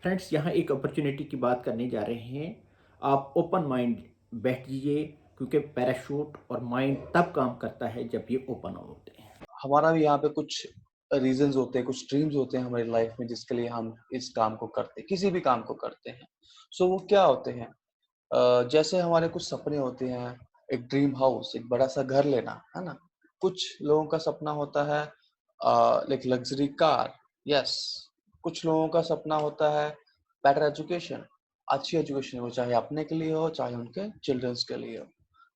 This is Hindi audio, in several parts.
फ्रेंड्स, यहाँ एक अपॉर्चुनिटी की बात करने जा रहे हैं। आप ओपन माइंड बैठ जाइए, क्योंकि पैराशूट और माइंड तब काम करता है जब ये ओपन होते हैं। हमारा भी यहाँ पे कुछ रीजंस होते हैं, कुछ ड्रीम्स होते हैं हमारी लाइफ में जिसके लिए हम इस काम को करते हैं, किसी भी काम को करते हैं। सो वो क्या होते हैं? जैसे हमारे कुछ सपने होते हैं, एक ड्रीम हाउस, एक बड़ा सा घर लेना, है ना? कुछ लोगों का सपना होता है एक लग्जरी कार। यस। कुछ लोगों का सपना होता है बेटर एजुकेशन, अच्छी एजुकेशन हो, चाहे अपने के लिए हो चाहे उनके चिल्ड्रंस के लिए हो।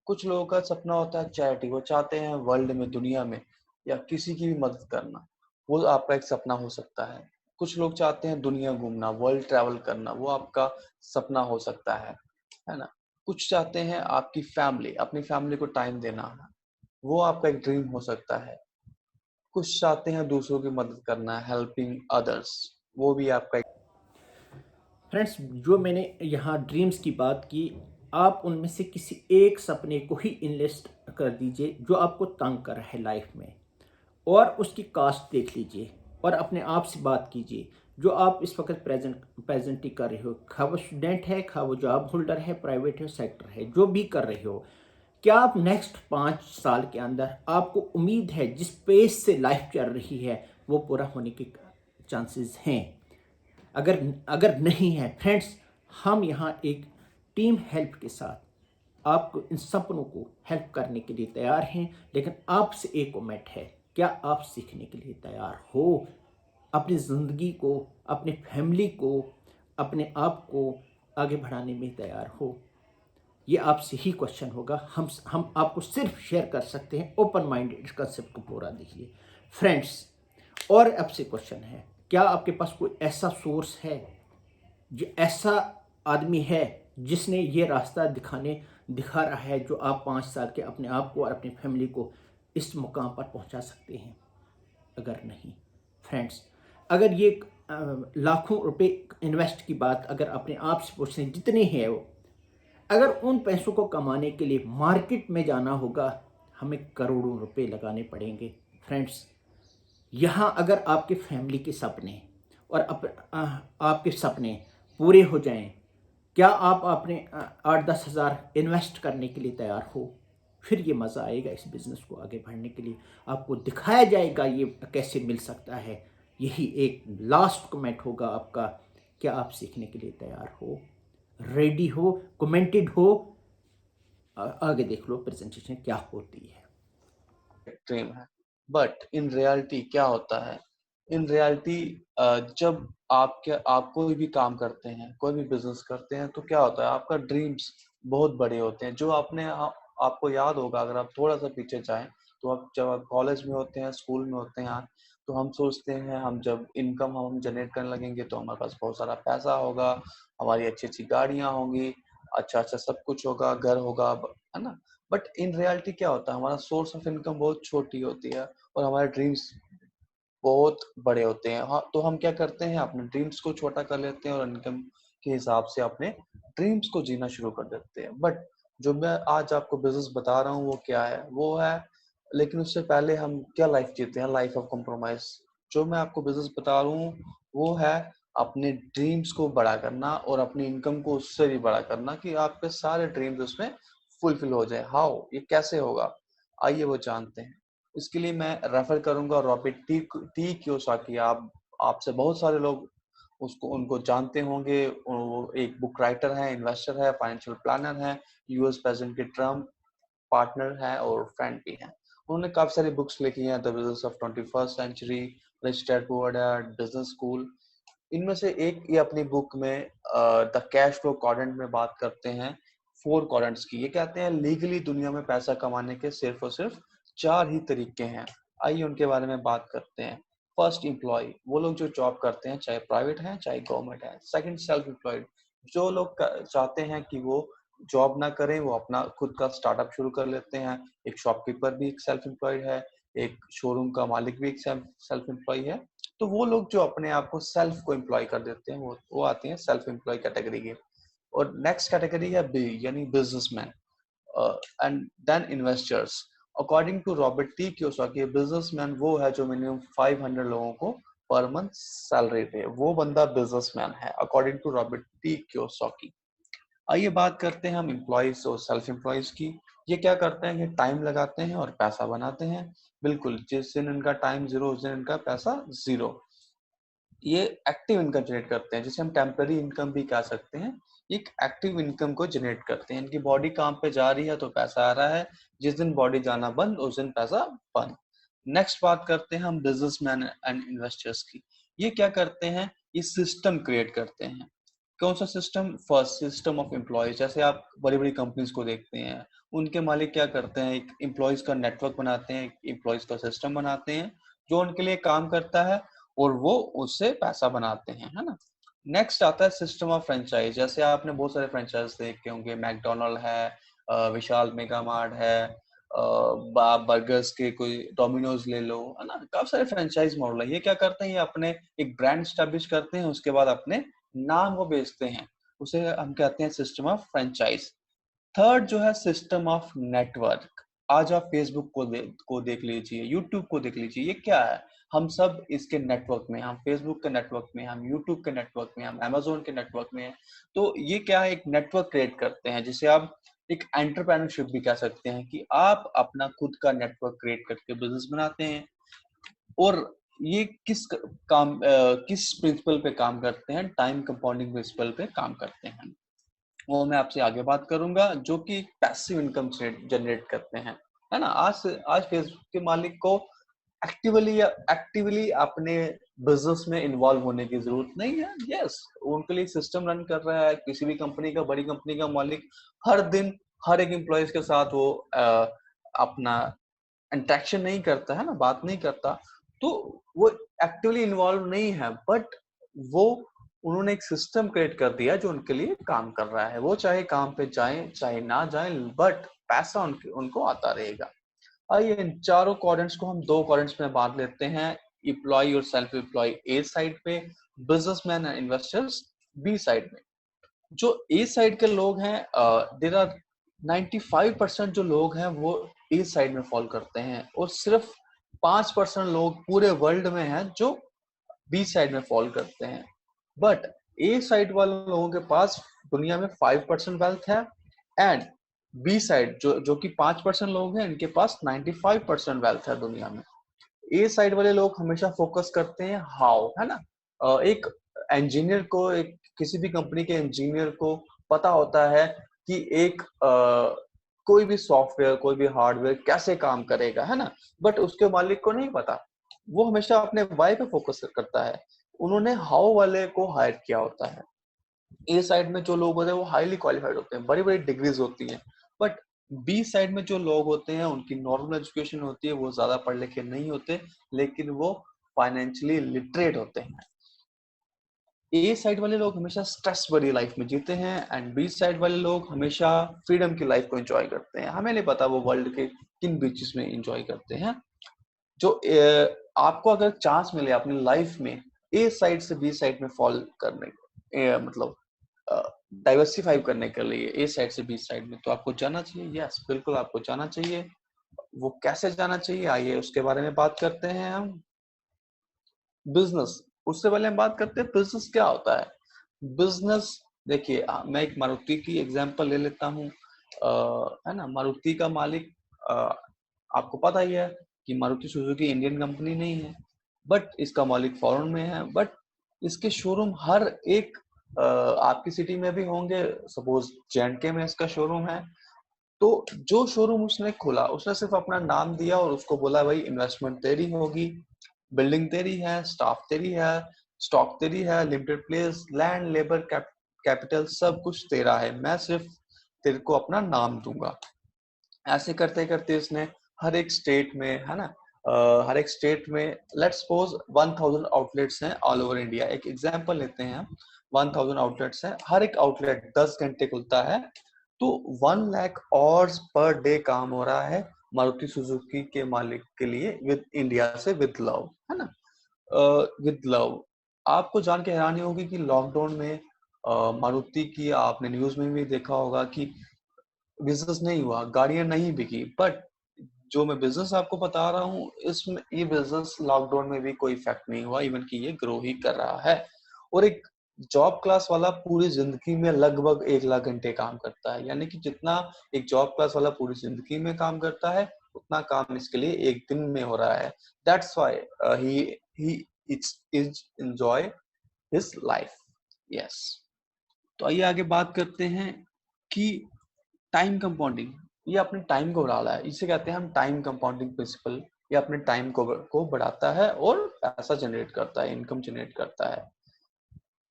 कुछ लोगों का सपना होता है चैरिटी, वो चाहते हैं वर्ल्ड में, दुनिया में या किसी की भी मदद करना, वो आपका एक सपना हो सकता है। कुछ लोग चाहते हैं दुनिया घूमना, वर्ल्ड ट्रैवल करना, वो आपका सपना हो सकता है ना? कुछ चाहते हैं आपकी फैमिली, अपनी फैमिली को टाइम देना, वो आपका एक ड्रीम हो सकता है। कुछ चाहते हैं दूसरों की मदद करना, हेल्पिंग अदर्स, वो भी आपका एक फ्रेंड्स, जो मैंने यहाँ ड्रीम्स की बात की, आप उनमें से किसी एक सपने को ही इनलिस्ट कर दीजिए जो आपको तंग कर रहा है लाइफ में, और उसकी कास्ट देख लीजिए और अपने आप से बात कीजिए। जो आप इस वक्त प्रेजेंट ही कर रहे हो, खा वो स्टूडेंट है, खा वो जॉब होल्डर है, प्राइवेट है, सेक्टर है, जो भी कर रहे हो, क्या आप नेक्स्ट 5 साल के अंदर, आपको उम्मीद है जिस पेस से लाइफ चल रही है वो पूरा होने के चांसेस हैं? अगर अगर नहीं है फ्रेंड्स, हम यहाँ एक टीम हेल्प के साथ आपको इन सपनों को हेल्प करने के लिए तैयार हैं। लेकिन आपसे एक कमेंट है, क्या आप सीखने के लिए तैयार हो? अपनी ज़िंदगी को, अपने फैमिली को, अपने आप को आगे बढ़ाने में तैयार हो? ये आपसे ही क्वेश्चन होगा। हम आपको सिर्फ शेयर कर सकते हैं ओपन माइंडेड कंसेप्ट को पूरा देखिए फ्रेंड्स। और आपसे क्वेश्चन है, क्या आपके पास कोई ऐसा सोर्स है, जो ऐसा आदमी है जिसने ये रास्ता दिखा रहा है, जो आप 5 साल के अपने आप को और अपनी फैमिली को इस मुकाम पर पहुंचा सकते हैं? अगर नहीं फ्रेंड्स, अगर ये लाखों रुपए इन्वेस्ट की बात अगर अपने आप से पूछें जितने हैं वो, अगर उन पैसों को कमाने के लिए मार्केट में जाना होगा, हमें करोड़ों रुपए लगाने पड़ेंगे फ्रेंड्स। यहाँ अगर आपके फैमिली के सपने और आपके सपने पूरे हो जाएं, क्या आप अपने 8-10 हज़ार इन्वेस्ट करने के लिए तैयार हो? फिर ये मज़ा आएगा इस बिज़नेस को आगे बढ़ने के लिए। आपको दिखाया जाएगा ये कैसे मिल सकता है। यही एक लास्ट कमेंट होगा आपका। क्या आप सीखने के लिए तैयार हो, रेडी हो, कमेंटेड हो? आगे देख लो प्रेजेंटेशन क्या होती है। ड्रीम है। बट इन रियलिटी क्या होता है? इन रियलिटी जब आप कोई भी काम करते हैं, कोई भी बिजनेस करते हैं, तो क्या होता है, आपका ड्रीम्स बहुत बड़े होते हैं। जो आपको याद होगा, अगर आप थोड़ा सा पीछे जाएं, तो आप जब आप कॉलेज में होते हैं, स्कूल में होते हैं, तो हम सोचते हैं हम जब इनकम हम जनरेट करने लगेंगे तो हमारे पास बहुत सारा पैसा होगा, हमारी अच्छी अच्छी गाड़ियां होंगी, अच्छा अच्छा सब कुछ होगा, घर होगा, है ना? बट इन रियलिटी क्या होता है, हमारा सोर्स ऑफ इनकम बहुत छोटी होती है और हमारे ड्रीम्स बहुत बड़े होते हैं। हाँ, तो हम क्या करते हैं, अपने ड्रीम्स को छोटा कर लेते हैं और इनकम के हिसाब से अपने ड्रीम्स को जीना शुरू कर देते हैं। बट जो मैं आज आपको बिजनेस बता रहा हूँ वो क्या है, वो है, लेकिन उससे पहले हम क्या लाइफ जीते हैं, लाइफ ऑफ कॉम्प्रोमाइज। जो मैं आपको बिजनेस बता रहा हूँ वो है अपने ड्रीम्स को बड़ा करना और अपनी इनकम को उससे भी बड़ा करना, कि आपके सारे ड्रीम्स उसमें फुलफिल हो जाए। हाउ, ये कैसे होगा, आइए वो जानते हैं। इसके लिए मैं रेफर करूंगा रॉबर्ट टी कियोसाकी। आप आपसे बहुत सारे लोग उसको उनको जानते होंगे। वो एक बुक राइटर है, इन्वेस्टर है, फाइनेंशियल प्लानर है, यूएस प्रेसिडेंट के ट्रम्प पार्टनर है और फ्रेंड भी हैं। उन्होंने काफी सारी बुक्स लिखी हैं, the business of 21st century, rich dad poor dad, business school. इनमें से एक ये अपनी बुक में द कैश फ्लो क्वाड्रेंट में बात करते हैं 4 क्वाड्रेंट्स की। ये कहते हैं लीगली दुनिया में पैसा कमाने के सिर्फ और सिर्फ 4 ही तरीके हैं। आइए उनके बारे में बात करते हैं। फर्स्ट, एम्प्लॉय, वो लोग जो जॉब करते हैं, चाहे प्राइवेट है चाहे गवर्नमेंट है। सेकंड, सेल्फ एम्प्लॉयड, जो लोग चाहते हैं कि वो जॉब ना करें, वो अपना खुद का स्टार्टअप शुरू कर लेते हैं। एक शॉपकीपर भी एक सेल्फ एम्प्लॉयड है, एक शोरूम का मालिक भी एक सेल्फ एम्प्लॉय है। तो वो लोग जो अपने आप को सेल्फ को एम्प्लॉय कर देते हैं, वो आते हैं सेल्फ एम्प्लॉय कैटेगरी के। और नेक्स्ट कैटेगरी है बी, यानी businessman and then investors. According to Robert T Kiyosaki, businessman वो है जो मिनिमम 500 लोगों को पर मंथ सैलरी दे, वो बंदा बिजनेसमैन है according to Robert T Kiyosaki. आइए बात करते हैं हम एम्प्लॉयज और सेल्फ एम्प्लॉयज की। ये क्या करते हैं, ये टाइम लगाते हैं और पैसा बनाते हैं। बिल्कुल, जिस दिन इनका टाइम जीरो उस दिन इनका पैसा जीरो। ये एक्टिव इनकम जनरेट करते हैं, जिसे हम टेम्पररी इनकम भी कह सकते हैं। एक एक्टिव इनकम को जनरेट करते हैं। इनकी बॉडी काम पे जा रही है तो पैसा आ रहा है, जिस दिन बॉडी जाना बंद उस दिन पैसा बंद। नेक्स्ट बात करते हैं हम बिजनेसमैन एंड इन्वेस्टर्स की। ये क्या करते हैं, ये सिस्टम क्रिएट करते हैं। कौन सा system? First, system of employees. जैसे आप बड़ी बड़ी कंपनीज को देखते हैं, उनके मालिक क्या करते हैं, एक एम्प्लॉयज का नेटवर्क बनाते हैं, एम्प्लॉयज का सिस्टम बनाते हैं जो उनके लिए काम करता है और वो उससे पैसा बनाते हैं, है ना। नेक्स्ट आता है सिस्टम ऑफ फ्रेंचाइज। जैसे आपने बहुत सारे फ्रेंचाइज देखे होंगे, मैकडोनल्ड है, विशाल मेगा मार्ट है, बर्गर्स के कोई डोमिनोज ले लो, है ना। काफी सारे फ्रेंचाइज मॉडल है। ये क्या करते हैं, ये अपने एक ब्रांड स्टैब्लिश करते हैं, उसके बाद अपने नाम वो बेचते हैं, उसे हम कहते हैं सिस्टम ऑफ फ्रेंचाइज। थर्ड जो है सिस्टम ऑफ नेटवर्क। आज आप फेसबुक को देख लीजिए, यूट्यूब को देख लीजिए, ये क्या है, हम सब इसके नेटवर्क में, हम फेसबुक के नेटवर्क में, हम यूट्यूब के नेटवर्क में, हम अमेजोन के नेटवर्क में हैं। तो ये क्या है, एक नेटवर्क क्रिएट करते हैं, जिसे आप एक एंटरप्रेन्योरशिप भी कह सकते हैं, कि आप अपना खुद का नेटवर्क क्रिएट करके बिजनेस बनाते हैं। और ये किस प्रिंसिपल पे काम करते हैं? टाइम कंपाउंडिंग प्रिंसिपल पे काम करते हैं। वो मैं आपसे आगे बात करूंगा, जो कि पैसिव इनकम जनरेट करते हैं, है ना। आज फेसबुक के मालिक को एक्टिवली अपने बिजनेस में इन्वॉल्व होने की जरूरत नहीं है। यस, उनके लिए सिस्टम रन कर रहा है। किसी भी कंपनी का, बड़ी कंपनी का मालिक हर दिन हर एक एम्प्लॉयज के साथ वो अपना इंटरेक्शन नहीं करता है ना, बात नहीं करता, तो वो एक्टिवली इन्वॉल्व नहीं है, बट वो उन्होंने एक सिस्टम क्रिएट कर दिया जो उनके लिए काम कर रहा है। वो चाहे काम पे जाएं चाहे ना जाएं, बट पैसा उनको आता रहेगा। आइए इन चारों क्वाड्रेंट्स को हम दो क्वाड्रेंट्स में बांट लेते हैं, एम्प्लॉय और सेल्फ एम्प्लॉय ए साइड पे, businessman and investors B side में। जो ए साइड के लोग हैं, देर आर 95% जो लोग हैं वो ए साइड में फॉल करते हैं, और सिर्फ 5% लोग पूरे वर्ल्ड में हैं जो बी साइड में फॉल करते हैं। बट ए साइड वाले लोगों के पास दुनिया में 5% वेल्थ है, एंड बी साइड जो कि 5% लोग हैं, इनके पास 95% वेल्थ है दुनिया में। ए साइड वाले लोग हमेशा फोकस करते हैं हाउ, है ना। एक इंजीनियर को, एक किसी भी कंपनी के इंजीनियर को पता होता है कि एक कोई भी सॉफ्टवेयर, कोई भी हार्डवेयर कैसे काम करेगा, है ना। बट उसके मालिक को नहीं पता, वो हमेशा अपने वाई पे फोकस करता है। उन्होंने हाउ वाले को हायर किया होता है। ए साइड में जो लोग होते हैं वो हाईली क्वालिफाइड होते हैं, बड़ी बड़ी डिग्रीज होती हैं। बट बी साइड में जो लोग होते हैं उनकी नॉर्मल एजुकेशन होती है, वो ज्यादा पढ़ लिखे नहीं होते, लेकिन वो फाइनेंशियली लिटरेट होते हैं। ए साइड वाले लोग हमेशा स्ट्रेस भरी लाइफ में जीते हैं, एंड बी साइड वाले लोग हमेशा फ्रीडम की लाइफ को एंजॉय करते हैं। हमें नहीं पता वो वर्ल्ड के किन बीचेस में एंजॉय करते हैं। जो आपको अगर चांस मिले अपनी लाइफ में ए साइड से बी साइड में फॉल करने मतलब डाइवर्सिफाई करने के लिए ए साइड से बी साइड में, तो आपको जाना चाहिए। यस, बिल्कुल आपको जाना चाहिए। वो कैसे जाना चाहिए, आइए उसके बारे में बात करते हैं हम। बिजनेस, उससे पहले हम बात करते हैं बिजनेस क्या होता है। बिजनेस, देखिए मैं एक मारुति की एग्जांपल ले लेता हूँ, है ना। मारुति का मालिक, आपको पता ही है कि मारुति सुजुकी इंडियन कंपनी नहीं है, बट इसका मालिक फॉरेन में है। बट इसके शोरूम हर एक आपकी सिटी में भी होंगे। सपोज J&K में इसका शोरूम है, तो जो शोरूम उसने खोला, उसने सिर्फ अपना नाम दिया और उसको बोला भाई इन्वेस्टमेंट तेरी होगी, बिल्डिंग तेरी है, स्टाफ तेरी है, स्टॉक तेरी है, limited place, land, labour, capital सब कुछ तेरा है, मैं सिर्फ तेरे को अपना नाम दूंगा। ऐसे करते करते इसने हर एक स्टेट में, है ना, हर एक स्टेट में लेट्स सपोज 1000 आउटलेट्स हैं ऑल ओवर इंडिया। एक एग्जांपल लेते हैं हम, 1000 आउटलेट्स हैं, हर एक आउटलेट 10 घंटे खुलता है, तो 1 लाख आवर्स पर डे काम हो रहा है मारुति सुजुकी के मालिक के लिए, विद इंडिया से, विद लव, है ना। With love. आपको जान के हैरानी होगी कि लॉकडाउन में मारुति की, आपने न्यूज में भी देखा होगा कि बिजनेस नहीं हुआ, गाड़ियां नहीं बिकी, बट जो मैं बिजनेस आपको बता रहा हूँ, इसमें ये बिजनेस लॉकडाउन में भी कोई इफेक्ट नहीं हुआ, इवन कि ये ग्रो ही कर रहा है। और एक जॉब क्लास वाला पूरी जिंदगी में लगभग 1 लाख घंटे काम करता है, यानी कि जितना एक जॉब क्लास वाला पूरी जिंदगी में काम करता है, उतना काम इसके लिए एक दिन में हो रहा है। That's why he is enjoy his life. Yes. तो आइए आगे बात करते हैं कि टाइम कंपाउंडिंग, ये अपने टाइम को बढ़ा रहा है, इसे कहते हैं हम टाइम कंपाउंडिंग प्रिंसिपल। ये अपने टाइम को बढ़ाता है और पैसा जनरेट करता है, इनकम जनरेट करता है।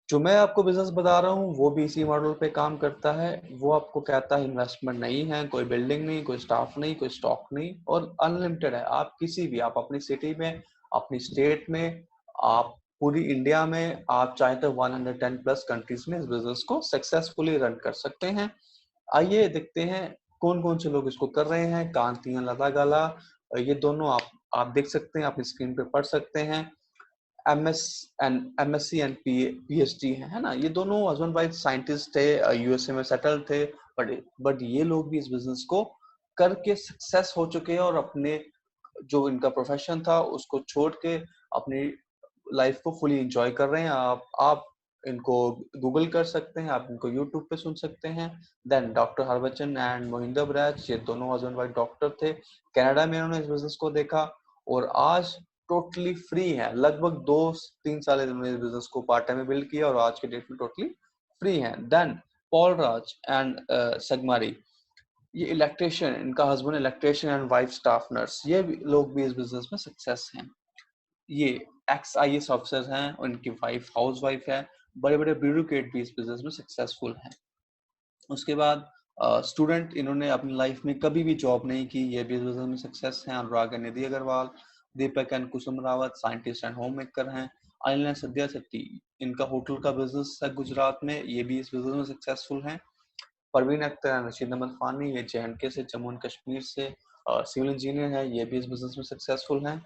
जो मैं आपको बिजनेस बता रहा हूँ वो भी इसी मॉडल पे काम करता है। वो आपको कहता है इन्वेस्टमेंट नहीं है, कोई बिल्डिंग नहीं, कोई स्टाफ नहीं, कोई स्टॉक नहीं, और अनलिमिटेड है। आप किसी भी, आप अपनी सिटी में, अपनी स्टेट में, आप पूरी इंडिया में, आप चाहे तो 110 प्लस कंट्रीज में इस बिजनेस को सक्सेसफुली रन कर सकते हैं। आइए देखते हैं कौन कौन से लोग इसको कर रहे हैं। कांति लता गाला, ये दोनों आप देख सकते हैं, अपनी स्क्रीन पे पढ़ सकते हैं। एमएससी एंड पीएचडी है ना, ये दोनों हस्बैंड वाइफ साइंटिस्ट थे, यूएसए में सेटल थे। बट ये लोग भी इस बिजनेस को करके सक्सेस हो चुके हैं और अपने जो इनका प्रोफेशन था उसको छोड़ के अपनी लाइफ को फुली एंजॉय कर रहे हैं। आप इनको गूगल कर सकते हैं, आप इनको यूट्यूब पे सुन सकते हैं। Then doctor Harbachan and Mohinder Baraj, ये दोनों हस्बैंड वाइफ डॉक्टर थे, कनाडा में उन्होंने इस बिजनेस को देखा और आज टोटली फ्री है। लगभग 2-3 साल इन्होंने इस बिजनेस को पार्ट टाइम में बिल्ड किया और आज के डेट में टोटली फ्री है। देन पॉल राज एंड सगमारी, ये इलेक्ट्रिशियन, इनका husband electrician and wife staff nurse, ये भी लोग भी इस बिजनेस में सक्सेस हैं। ये एक्स आईएएस ऑफिसर हैं, उनकी वाइफ हाउस वाइफ है। बड़े बड़े ब्यूरोक्रेट भी इस बिजनेस में सक्सेसफुल हैं। उसके बाद स्टूडेंट, इन्होंने अपनी लाइफ में कभी भी जॉब नहीं की, ये भी इस बिजनेस में सक्सेस हैं। Anurag and Nidhi Agarwal, Deepak and Kusum Rawat, scientist and home maker हैं। अनिल एंड सद्या सत्ती, इनका होटल का बिजनेस है गुजरात में, ये भी इस बिजनेस में सक्सेसफुल हैं। परवीन अख्तर एंड रशीद अहमद फानी, ये जेएंडके से, जम्मू एंड कश्मीर से, सिविल इंजीनियर है, ये भी इस बिजनेस में सक्सेसफुल हैं।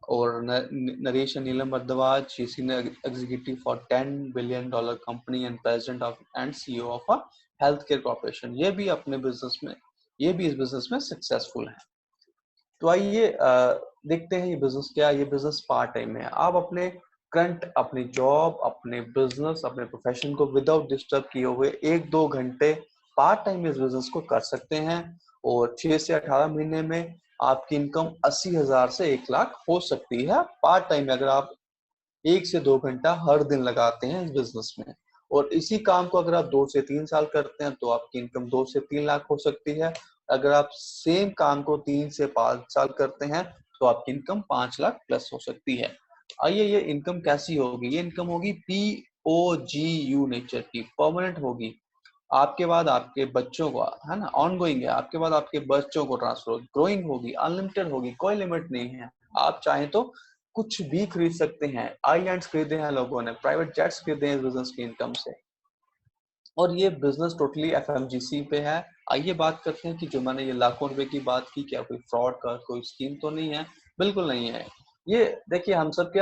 और Naresh and Neelam Bhardwaj, she's senior executive for $10 billion company and president of and CEO of a health care corporation, ये भी अपने बिजनेस में, ये भी इस बिजनेस में सक्सेसफुल है। तो आइए देखते हैं ये बिजनेस क्या है। ये बिजनेस पार्ट टाइम है। आप अपने करंट, अपनी जॉब, अपने बिजनेस, अपने प्रोफेशन को विदाउट डिस्टर्ब किए हुए 1-2 घंटे पार्ट टाइम इस बिजनेस को कर सकते हैं और 6 से 18 महीने में आपकी इनकम 80,000 से 1 लाख हो सकती है पार्ट टाइम, अगर आप 1 से 2 घंटा हर दिन लगाते हैं इस बिजनेस में। और इसी काम को अगर आप 2 से 3 साल करते हैं तो आपकी इनकम 2 से 3 लाख हो सकती है। अगर आप सेम काम को 3 से 5 साल करते हैं तो आपकी इनकम 5 लाख प्लस हो सकती है। आइए, ये इनकम कैसी होगी? ये इनकम होगी POGU नेचर की, परमानेंट होगी। आपके बाद आपके बच्चों को, है ना, ऑन गोइंग है, आपके बाद आपके बच्चों को ट्रांसफर होगी, ग्रोइंग होगी, अनलिमिटेड होगी, कोई लिमिट नहीं है। आप चाहें तो कुछ भी खरीद सकते हैं। आइलैंड्स खरीदे हैं लोगों ने, प्राइवेट जेट्स खरीदे हैं इस बिजनेस की इनकम से। और ये बिजनेस टोटली एफएमजीसी पे है। आइए बात करते हैं कि जो मैंने ये लाखों रुपए की बात की, क्या कोई फ्रॉड का कोई स्कीम तो नहीं है? बिल्कुल नहीं है। ये देखिए, हम सब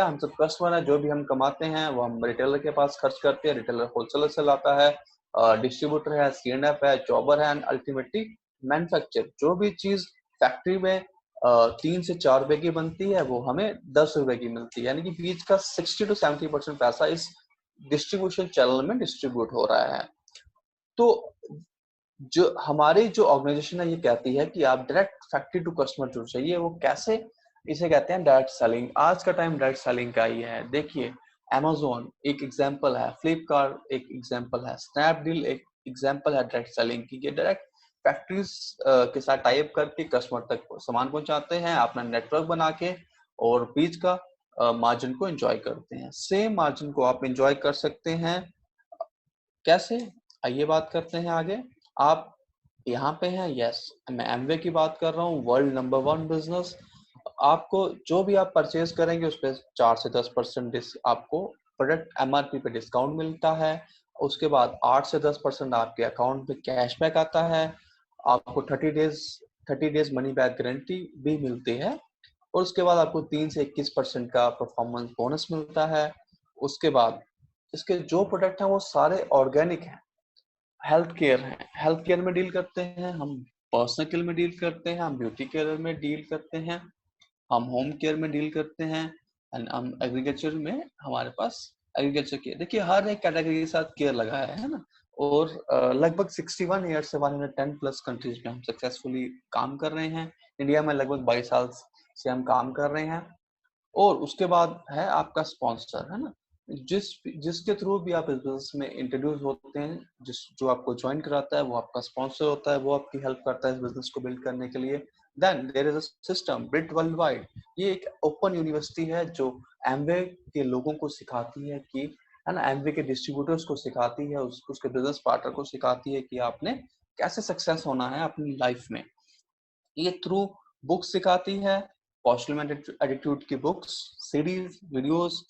कस्टमर है, जो भी हम कमाते हैं वो हम रिटेलर के पास खर्च करते हैं, रिटेलर होलसेलर से लाता है, डिस्ट्रीब्यूटर है, C&F है, जॉबर है, एंड अल्टीमेटली मैन्युफैक्चर। जो भी चीज फैक्ट्री में 3 से 4 रुपए की बनती है वो हमें 10 रुपए की मिलती है, यानी कि बीच का 60 to 70% पैसा इस डिस्ट्रीब्यूशन चैनल में डिस्ट्रीब्यूट हो रहा है। तो जो हमारी जो ऑर्गेनाइजेशन है ये कहती है कि आप डायरेक्ट फैक्ट्री टू कस्टमर जुड़ जाइए। वो कैसे? इसे कहते हैं डायरेक्ट सेलिंग। आज का टाइम डायरेक्ट सेलिंग का ही है। देखिए, Amazon एक एग्जांपल है, फ्लिपकार्ट एक एग्जांपल है, स्नैपडील एक एग्जांपल है डायरेक्ट सेलिंग की। ये डायरेक्ट फैक्ट्रीज के साथ टाई अप करके कस्टमर तक सामान पहुंचाते हैं अपना नेटवर्क बना के, और बीच का मार्जिन को एंजॉय करते हैं। सेम मार्जिन को आप एंजॉय कर सकते हैं। कैसे? आइए बात करते हैं आगे। आप यहाँ पे हैं, यस, मैं एमवे की बात कर रहा हूँ, वर्ल्ड नंबर 1 बिजनेस। आपको जो भी आप परचेज करेंगे उस पर 4 से 10% आपको प्रोडक्ट एमआरपी पे डिस्काउंट मिलता है। उसके बाद 8 से 10% आपके अकाउंट में कैशबैक आता है। आपको 30 डेज मनी बैक गारंटी भी मिलती है। और उसके बाद आपको 3 से 21% का परफॉर्मेंस बोनस मिलता है। उसके बाद इसके जो प्रोडक्ट हैं वो सारे ऑर्गेनिक हैं, हेल्थ केयर हैं, हेल्थ केयर में डील करते हैं हम। पर्सनल केयर में डील करते हैं, हम ब्यूटी केयर में डील करते हैं, हम होम केयर में डील करते हैं, एंड हम एग्रीकल्चर में हमारे पास एग्रीकल्चर केयर। देखिए हर एक कैटेगरी के साथ केयर लगा है ना। और लगभग 61 ईयर से 110 प्लस कंट्रीज में हम सक्सेसफुली काम कर रहे हैं। इंडिया में लगभग 22 साल से हम काम कर रहे हैं। और उसके बाद है आपका स्पॉन्सर, है ना। जिसके थ्रू भी आप इस बिजनेस में इंट्रोड्यूस होते हैं, जो आपको ज्वाइन कराता है वो आपका स्पॉन्सर होता है, वो आपकी हेल्प करता है इस बिजनेस को बिल्ड करने के लिए। Then there is a system built worldwide. ये एक ओपन यूनिवर्सिटी है जो एमवे के लोगों को सिखाती है कि, है ना, एमवे के डिस्ट्रीब्यूटर्स को सिखाती है, उसके बिजनेस पार्टनर को सिखाती है कि आपने कैसे सक्सेस होना है अपनी लाइफ में। ये थ्रू बुक्स सिखाती है, पॉस्टुलम एटीट्यूड की बुक्स, सीरीज, वीडियोस,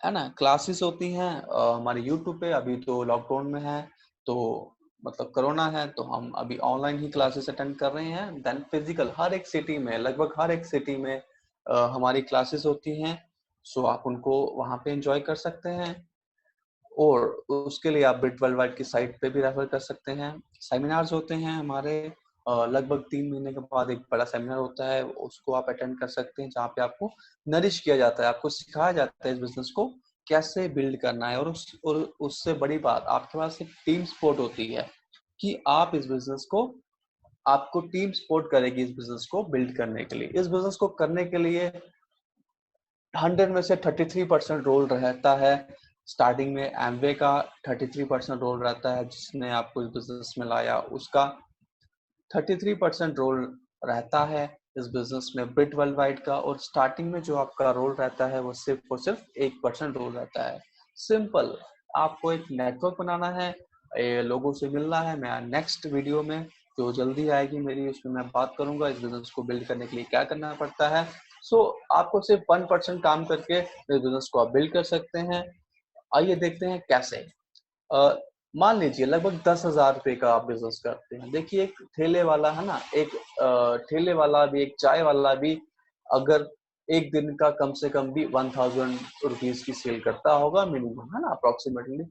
है ना, क्लासेस होती हैं हमारे यूट्यूब पे। अभी तो लॉकडाउन में है, तो मतलब कोरोना है, तो हम अभी ऑनलाइन ही क्लासेस अटेंड कर रहे हैं। देन फिजिकल हर एक सिटी में, लगभग हर एक सिटी में हमारी क्लासेस होती हैं। सो आप उनको वहाँ पे एंजॉय कर सकते हैं। और उसके लिए आप बिट वर्ल्ड वाइड की साइट पे भी रेफर कर सकते हैं। सेमिनार्स होते हैं हमारे, लगभग 3 महीने के बाद एक बड़ा सेमिनार होता है, उसको आप अटेंड कर सकते हैं, जहाँ पे आपको नरिश किया जाता है, आपको सिखाया जाता है इस बिजनेस को कैसे बिल्ड करना है। और उससे बड़ी बात, आपके पास एक टीम सपोर्ट होती है कि आप इस बिजनेस को, आपको टीम सपोर्ट करेगी इस बिजनेस को बिल्ड करने के लिए। इस बिजनेस को करने के लिए 100 में से 33% रोल रहता है। स्टार्टिंग में एमवे का 33% रोल रहता है, जिसने आपको इस बिजनेस में लाया, उसका 33% रोल रहता है इस बिजनेस में ब्रिट वर्ल्ड वाइड का। और स्टार्टिंग में जो आपका रोल रहता है वो सिर्फ और सिर्फ 1% रोल रहता है। सिंपल, आपको एक नेटवर्क बनाना है, लोगों से मिलना है। मैं नेक्स्ट वीडियो में जो जल्दी आएगी मेरी, उसमें मैं बात करूंगा इस बिजनेस को बिल्ड करने के लिए क्या करना पड़ता है। सो आपको सिर्फ 1% काम करके इस बिजनेस को आप बिल्ड कर सकते हैं। आइए देखते हैं कैसे। अ, मान लीजिए लगभग 10,000 रुपए का आप बिजनेस करते हैं। देखिए एक ठेले वाला है ना, एक ठेले वाला भी, एक चाय वाला भी, अगर एक दिन का कम से कम भी 1,000 रुपीज की सेल करता होगा मिनिमम, है ना, अप्रोक्सीमेटली,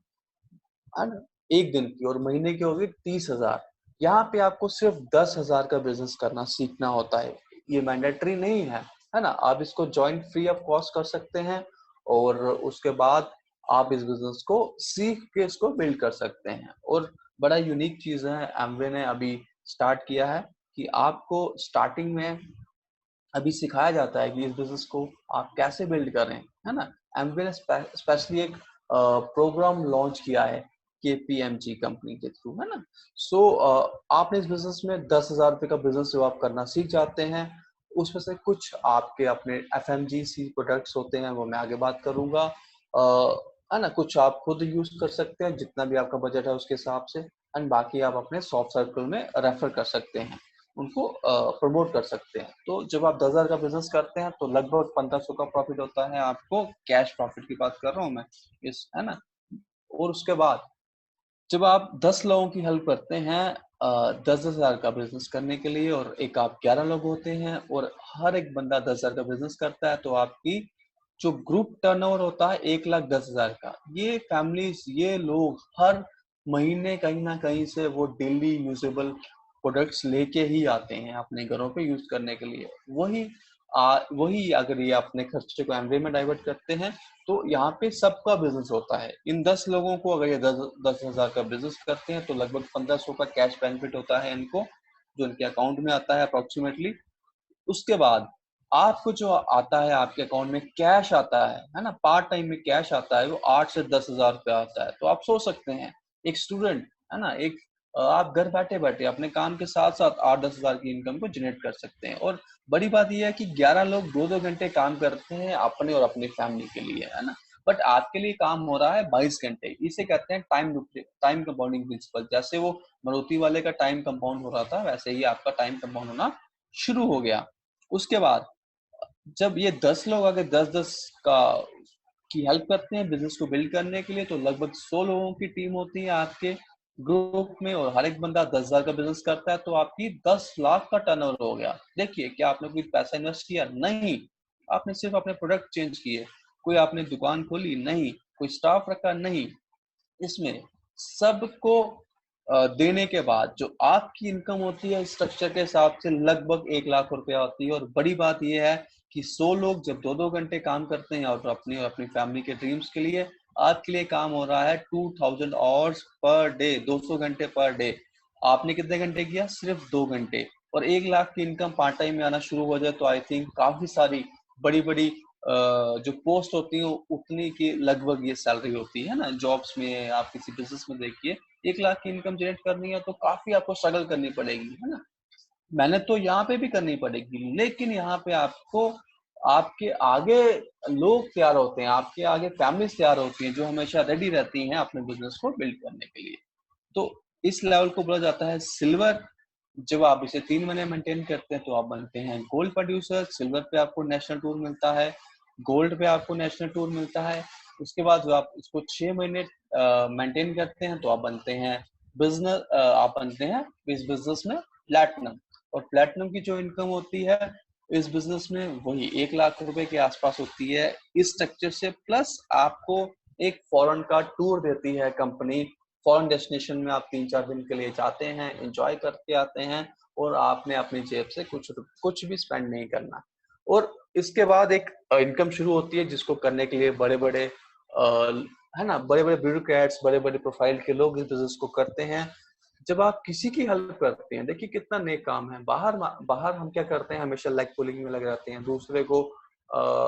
है ना, एक दिन की, और महीने की होगी 30,000। यहाँ पे आपको सिर्फ 10,000 का बिजनेस करना सीखना होता है। ये मैंडेटरी नहीं है ना। आप इसको ज्वाइन फ्री ऑफ कॉस्ट कर सकते हैं, और उसके बाद आप इस बिजनेस को सीख के इसको बिल्ड कर सकते हैं। और बड़ा यूनिक चीज है, एमवे ने अभी स्टार्ट किया है कि आपको स्टार्टिंग में अभी सिखाया जाता है कि इस बिजनेस को आप कैसे बिल्ड करें, है ना। एमवे ने स्पेशली एक प्रोग्राम लॉन्च किया है केपीएमजी कंपनी के थ्रू, है ना। सो आपने इस बिजनेस में 10,000 रुपए का बिजनेस जो आप करना सीख जाते हैं, उसमें से कुछ आपके अपने एफएमजीसी प्रोडक्ट्स होते हैं, वो मैं आगे बात करूंगा, है ना। कुछ आप खुद यूज कर सकते हैं, जितना भी आपका बजट है उसके हिसाब से, एंड बाकी आप अपने सॉफ्ट सर्कल में रेफर कर सकते हैं, उनको प्रमोट कर सकते हैं। तो जब आप 10,000 का बिजनेस करते हैं तो लगभग 1,500 का प्रॉफिट होता है आपको, कैश प्रॉफिट की बात कर रहा हूँ मैं इस, है ना। और उसके बाद जब आप 10 लोगों की हेल्प करते हैं 10,000 का बिजनेस करने के लिए, और एक आप 11 लोग होते हैं, और हर एक बंदा 10,000 का बिजनेस करता है, तो आपकी जो ग्रुप टर्नओवर होता है 1,10,000 का। ये फैमिलीज, ये लोग हर महीने कहीं ना कहीं से वो डेली यूजेबल प्रोडक्ट्स लेके ही आते हैं अपने घरों पे यूज करने के लिए। वही अगर ये अपने खर्चे को एमवे में डाइवर्ट करते हैं, तो यहाँ पे सबका बिजनेस होता है। इन 10 लोगों को अगर ये 10,000 का बिजनेस करते हैं, तो लगभग 1,500 का कैश बेनिफिट होता है इनको, जो इनके अकाउंट में आता है अप्रोक्सीमेटली। उसके बाद आपको जो आता है आपके अकाउंट में कैश आता है ना, पार्ट टाइम में कैश आता है, वो 8 से 10,000 रुपया आता है। तो आप सोच सकते हैं, एक स्टूडेंट, है ना, एक आप घर बैठे बैठे अपने काम के साथ साथ 8-10 हजार की इनकम को जनरेट कर सकते हैं। और बड़ी बात यह है कि 11 लोग 2-2 घंटे काम करते हैं अपने और अपनी फैमिली के लिए, है ना। बट आपके लिए काम हो रहा है 22 घंटे। इसे कहते हैं टाइम कंपाउंडिंग प्रिंसिपल। जैसे वो मारुति वाले का टाइम कंपाउंड हो रहा था, वैसे ही आपका टाइम कंपाउंड होना शुरू हो गया। उसके बाद जब ये 10 लोग अगर 10-10 का की हेल्प करते हैं बिजनेस को बिल्ड करने के लिए, तो लगभग 100 लोगों की टीम होती है आपके ग्रुप में, और हर एक बंदा 10,000 का बिजनेस करता है, तो आपकी 10 लाख का टर्नओवर हो गया। देखिए, क्या आपने कोई पैसा इन्वेस्ट किया? नहीं। आपने सिर्फ अपने प्रोडक्ट चेंज किए। कोई आपने दुकान खोली? नहीं। कोई स्टाफ रखा? नहीं। इसमें सबको देने के बाद जो आपकी इनकम होती है स्ट्रक्चर के हिसाब से लगभग 1 लाख रुपया होती है। और बड़ी बात यह है कि 100 लोग जब 2-2 घंटे काम करते हैं और अपनी फैमिली के ड्रीम्स के लिए, आपके लिए काम हो रहा है 2000 आवर्स पर डे, 200 घंटे पर डे। आपने कितने घंटे किया? सिर्फ 2 घंटे। और 1 लाख की इनकम पार्ट टाइम में आना शुरू हो जाए तो आई थिंक काफी सारी बड़ी-बड़ी जो पोस्ट होती है उतनी की लगभग ये सैलरी होती है ना। जॉब्स में आप किसी बिजनेस में देखिए 1 लाख की इनकम जनरेट करनी है तो काफी आपको स्ट्रगल करनी पड़ेगी, है ना। मेहनत तो यहाँ पे भी करनी पड़ेगी, लेकिन यहाँ पे आपको आपके आगे लोग तैयार होते हैं, आपके आगे फैमिलीज तैयार होती हैं जो हमेशा रेडी रहती हैं अपने बिजनेस को बिल्ड करने के लिए। तो इस लेवल को बोला जाता है सिल्वर। जब आप इसे 3 महीने मेंटेन करते हैं तो आप बनते हैं गोल्ड प्रोड्यूसर। सिल्वर पे आपको नेशनल टूर मिलता है, गोल्ड पे आपको नेशनल टूर मिलता है। उसके बाद जो आप इसको 6 महीने मेंटेन करते हैं तो आप बनते हैं आप बनते हैं इस बिजनेस में प्लैटिनम। और प्लैटिनम की जो इनकम होती है इस बिजनेस में वही 1 लाख रुपए के आसपास होती है इस स्ट्रक्चर से। प्लस आपको एक फॉरेन का टूर देती है कंपनी। फॉरेन डेस्टिनेशन में आप 3-4 दिन के लिए जाते हैं, एंजॉय करके आते हैं और आपने अपनी जेब से कुछ भी स्पेंड नहीं करना। और इसके बाद एक इनकम शुरू होती है जिसको करने के लिए बड़े-बड़े है ना, बड़े-बड़े ब्यूरोक्रेट्स, बड़े-बड़े प्रोफाइल के लोग इस बिजनेस को करते हैं। जब आप किसी की हेल्प करते हैं, देखिए कितना नेक काम है। बाहर हम क्या करते हैं, हमेशा लेग पुलिंग में लगे रहते हैं, दूसरे को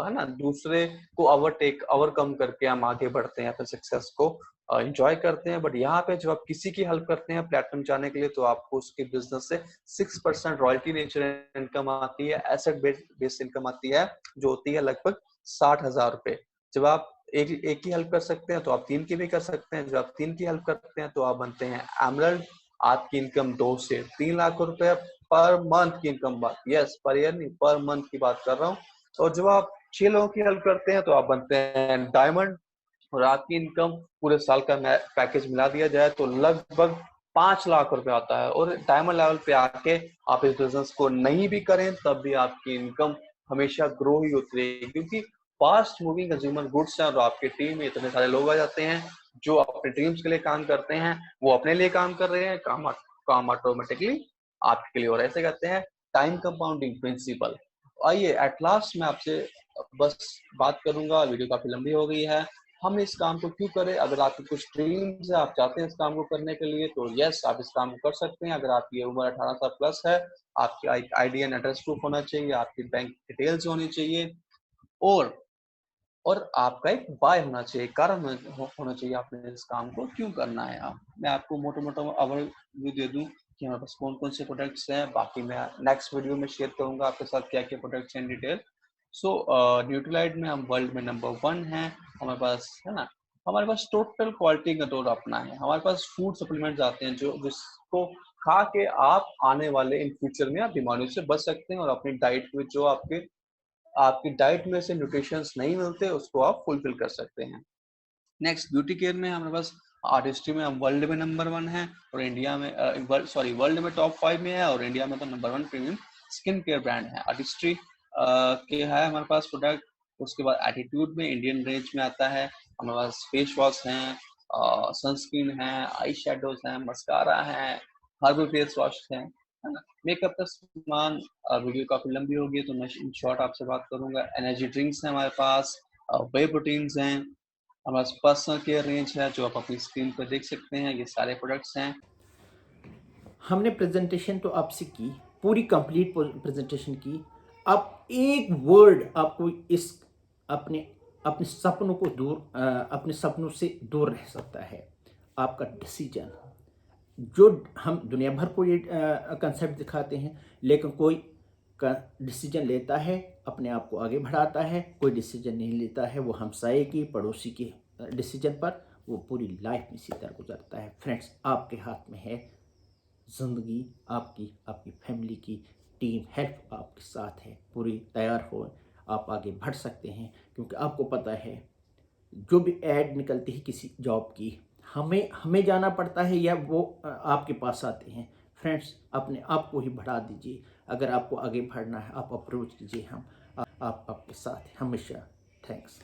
है ना, दूसरे को ओवरकम करके हम आगे बढ़ते हैं, अपने सक्सेस को एंजॉय करते हैं। बट यहाँ पे जब आप किसी की हेल्प करते हैं प्लेटिनम जाने के लिए तो आपको उसके बिजनेस से 6% रॉयल्टी नेचर इनकम आती है, एसेट बेस्ड इनकम आती है जो होती है लगभग 60,000 रुपए। जब आप एक की हेल्प कर सकते हैं तो आप 3 की भी कर सकते हैं। जब आप 3 की हेल्प करते हैं तो आप बनते हैं एमरल्ड। आपकी इनकम 2 से 3 लाख रुपए पर मंथ की इनकम बात, यस पर ईयर नहीं, पर मंथ की बात कर रहा हूँ। और जब आप 6 लोगों की हेल्प करते हैं तो आप बनते हैं डायमंड। और आपकी इनकम पूरे साल का पैकेज मिला दिया जाए तो लगभग 5 लाख रुपए आता है। और डायमंड लेवल पे आके आप इस बिजनेस को नहीं भी करें तब भी आपकी इनकम हमेशा ग्रो ही होती रहेगी, क्योंकि फास्ट मूविंग कंज्यूमर गुड्स है और आपकी टीम में इतने सारे लोग आ जाते हैं जो अपने ड्रीम्स के लिए काम करते हैं। वो अपने लिए काम कर रहे हैं, काम ऑटोमेटिकली आपके लिए। और ऐसे कहते हैं टाइम कंपाउंडिंग प्रिंसिपल। आइए एट लास्ट मैं आपसे बस बात करूंगा, वीडियो काफी लंबी हो गई है। हम इस काम को क्यों करें? अगर आपकी कुछ ड्रीम्स है, आप चाहते हैं इस काम को करने के लिए तो यस आप इस काम को कर सकते हैं। अगर आपकी उम्र 18 साल प्लस है, आपकी आईडी एंड एड्रेस प्रूफ होना चाहिए, आपकी बैंक डिटेल्स होनी चाहिए और आपका एक बाय होना चाहिए, कारण होना चाहिए आपने इस काम को क्यों करना है। आप मैं आपको मोटा-मोटा ओवरव्यू दे दूं कि हमारे पास कौन-कौन से प्रोडक्ट्स हैं, बाकी मैं नेक्स्ट वीडियो में शेयर करूंगा आपके साथ क्या-क्या प्रोडक्ट्स हैं इन डिटेल। सो न्यूट्रीलाइट में हम वर्ल्ड में नंबर 1 हैं। हमारे पास है ना, हमारे पास टोटल क्वालिटी कंट्रोल अपना है। हमारे पास फूड सप्लीमेंट्स आते हैं जो जिसको खा के आप आने वाले इन फ्यूचर में आप बीमारियों से बच सकते हैं और अपनी डाइट में जो आपकी डाइट में से न्यूट्रिशंस नहीं मिलते उसको आप फुलफिल कर सकते हैं। नेक्स्ट ब्यूटी केयर में हमारे पास आर्टिस्ट्री में हम वर्ल्ड में नंबर 1 है और इंडिया में वर्ल्ड में टॉप 5 में है और इंडिया में तो number 1 premium skin care brand है आर्टिस्ट्री के है हमारे पास प्रोडक्ट। उसके बाद एटीट्यूड में इंडियन रेंज में आता है। हमारे पास फेस वॉश है, सनस्क्रीन है, आई शेडोज है, मस्कारा है, हर्बल फेस वॉश है ना। मेकअप का सामान, वीडियो काफी लंबी होगी तो मैं इन शॉर्ट आपसे बात करूंगा। एनर्जी ड्रिंक्स है हमारे पास, वे प्रोटीन्स हैं, हमारे पास पर्सनल केयर रेंज है जो आप अपनी स्क्रीन पर देख सकते हैं। ये सारे प्रोडक्ट्स हैं। हमने प्रेजेंटेशन तो आपसे की, पूरी कंप्लीट प्रेजेंटेशन की। अब एक वर्ड आपको इस अपने अपने सपनों को अपने सपनों से दूर रह सकता है, आपका डिसीजन। जो हम दुनिया भर को ये कंसेप्ट दिखाते हैं, लेकिन कोई डिसीजन लेता है अपने आप को आगे बढ़ाता है, कोई डिसीजन नहीं लेता है, वो हमसाये की पड़ोसी के डिसीजन पर वो पूरी लाइफ इसी तरह गुजरता है। फ्रेंड्स, आपके हाथ में है ज़िंदगी, आपकी आपकी फैमिली की टीम हेल्प आपके साथ है, पूरी तैयार हो, आप आगे बढ़ सकते हैं। क्योंकि आपको पता है जो भी ऐड निकलती है किसी जॉब की, हमें हमें जाना पड़ता है या वो आपके पास आते हैं। फ्रेंड्स, अपने आप को ही बढ़ा दीजिए। अगर आपको आगे बढ़ना है आप अप्रोच कीजिए, हम आप आपके साथ हैं हमेशा। थैंक्स।